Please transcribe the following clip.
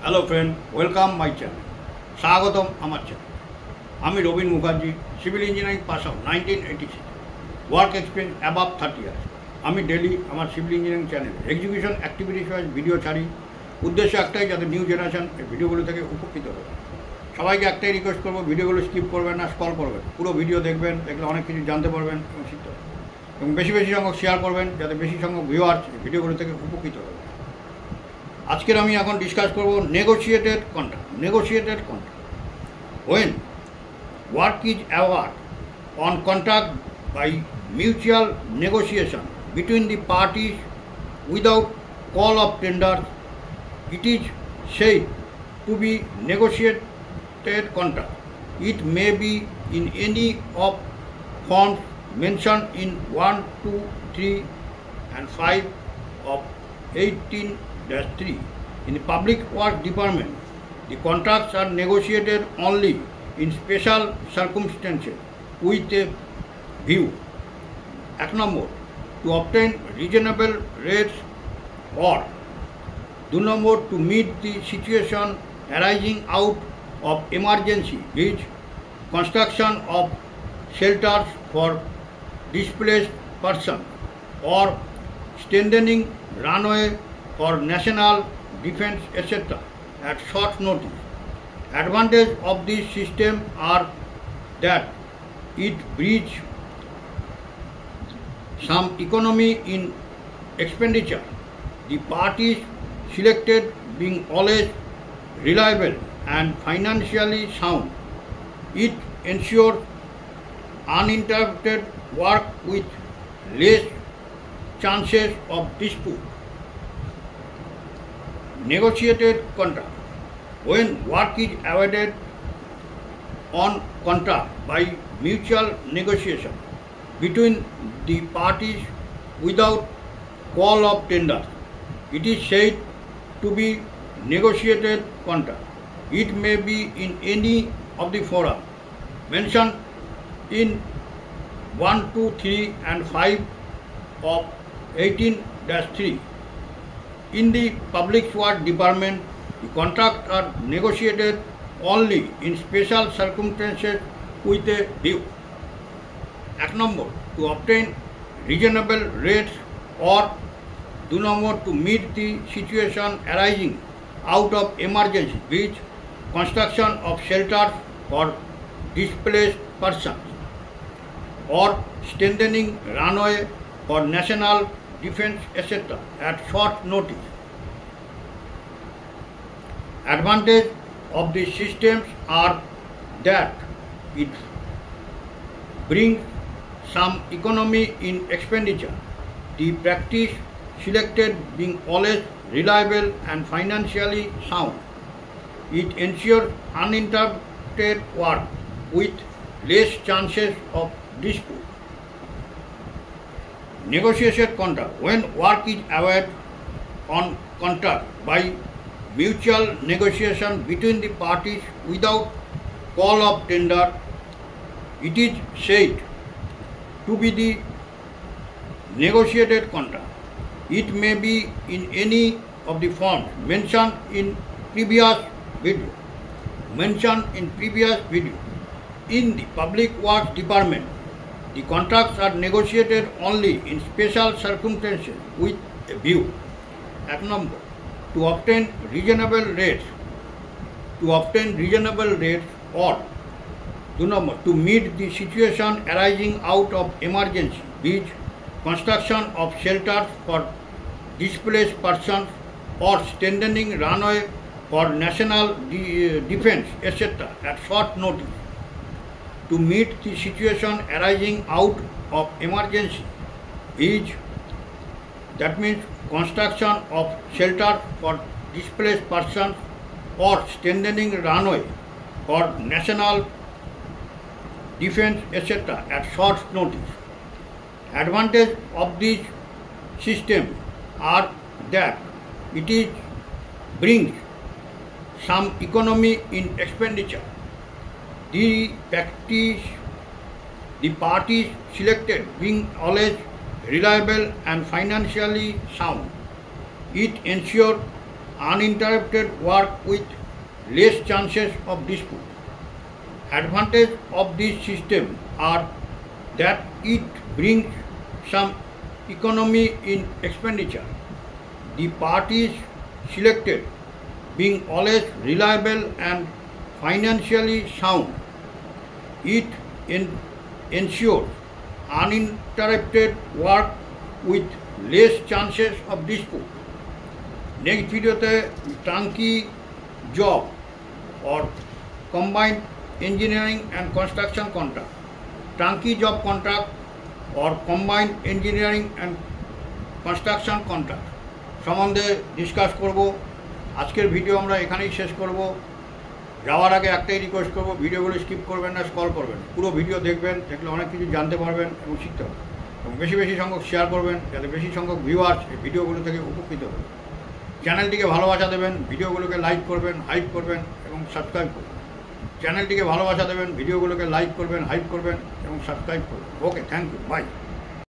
Hello friend, welcome my channel. স্বাগতম আমার চ্যানেল। আমি Rabin Mukherjee, civil engineering pass out 1986, work experience above 30 years. আমি ডেলি আমার সিভিল ইঞ্জিনিয়ারিং চ্যানেলে এক্সিকিউশন অ্যাক্টিভিটিস ওয়াইজ ভিডিও ছাড়ি। উদ্দেশ্য একটাই, যাতে নিউ জেনারেশন এই ভিডিওগুলো থেকে উপকৃত হবে। সবাইকে একটাই রিকোয়েস্ট করবো, ভিডিওগুলো স্কিপ করবেন না, স্ক্রল করবেন, পুরো ভিডিও দেখবেন, দেখলে অনেক কিছু জানতে পারবেন এবং শিখতে পারবেন। এবং বেশি সংখ্যক শেয়ার করবেন, যাতে বেশি সংখ্যক ভিউয়ার্স ভিডিওগুলো থেকে উপকৃত হবে। আজকের আমি এখন ডিসকাস করব negotiated contract. When work is awarded on contract by mutual negotiation between the parties without call of tender, it is said to be negotiated contract. It may be in any of forms mentioned in 1, 2, 3 and 5 of 18-3. In the Public Works Department, the contracts are negotiated only in special circumstances with a view. 1. To obtain reasonable rates, or 2. To meet the situation arising out of emergency, which construction of shelters for displaced persons or strengthening runway for national defense, etc. at short notice. Advantage of this system are that it brings some economy in expenditure. The parties selected being always reliable and financially sound. It ensures uninterrupted work with less chances of dispute. Negotiated contract. When work is awarded on contract by mutual negotiation between the parties without call of tender, it is said to be negotiated contract. It may be in any of the forum mentioned in 1, 2, 3 and 5 of 18-3. In the Public Works Department, the contracts are negotiated only in special circumstances with a view. 1. To obtain reasonable rates, or 2. To meet the situation arising out of emergency, which construction of shelters for displaced persons or strengthening runway for national defense, etc. at short notice. Advantage of these systems are that it brings some economy in expenditure. The practice selected being always reliable and financially sound. It ensures uninterrupted work with less chances of dispute. Negotiated contract. When work is awarded on contract by mutual negotiation between the parties without call of tender, it is said to be the negotiated contract. It may be in any of the forms mentioned in previous video. In the Public Works Department, the contracts are negotiated only in special circumstances with a view. 1. To obtain reasonable rates, or 2. To meet the situation arising out of emergency, which construction of shelters for displaced persons or strengthening runway for national defense, etc. at short notice. To meet the situation arising out of emergency, that means construction of shelter for displaced persons or strengthening runway for national defense, etc. at short notice. Advantage of this system are that it brings some economy in expenditure. The parties selected being always reliable and financially sound. It ensures uninterrupted work with less chances of dispute. Advantage of this system are that it brings some economy in expenditure. The parties selected being always reliable and financially sound. It ensures uninterrupted work with less chances of dispute. Next video te turnkey job or combined engineering and construction contract, turnkey job contract or combined engineering and construction contract সম্বন্ধে discuss করব। আজকের video আমরা এখানেই শেষ করব। যাওয়ার আগে একটাই রিকোয়েস্ট করব, ভিডিওগুলো স্কিপ করবেন না, স্ক্রল করবেন, পুরো ভিডিও দেখবেন, দেখলে অনেক কিছু জানতে পারবেন এবং শিখতে পারবেন। এবং বেশি বেশি সংখ্যক শেয়ার করবেন যাতে বেশি সংখ্যক ভিউয়ার্স এই ভিডিওগুলো থেকে উপকৃত হবে। চ্যানেলটিকে ভালোবাসা দেবেন, ভিডিওগুলোকে লাইক করবেন, হাইপ করবেন এবং সাবস্ক্রাইব করবেন। চ্যানেলটিকে ভালোবাসা দেবেন, ভিডিওগুলোকে লাইক করবেন, হাইপ করবেন এবং সাবস্ক্রাইব করবেন। ওকে, থ্যাংক ইউ, বাই।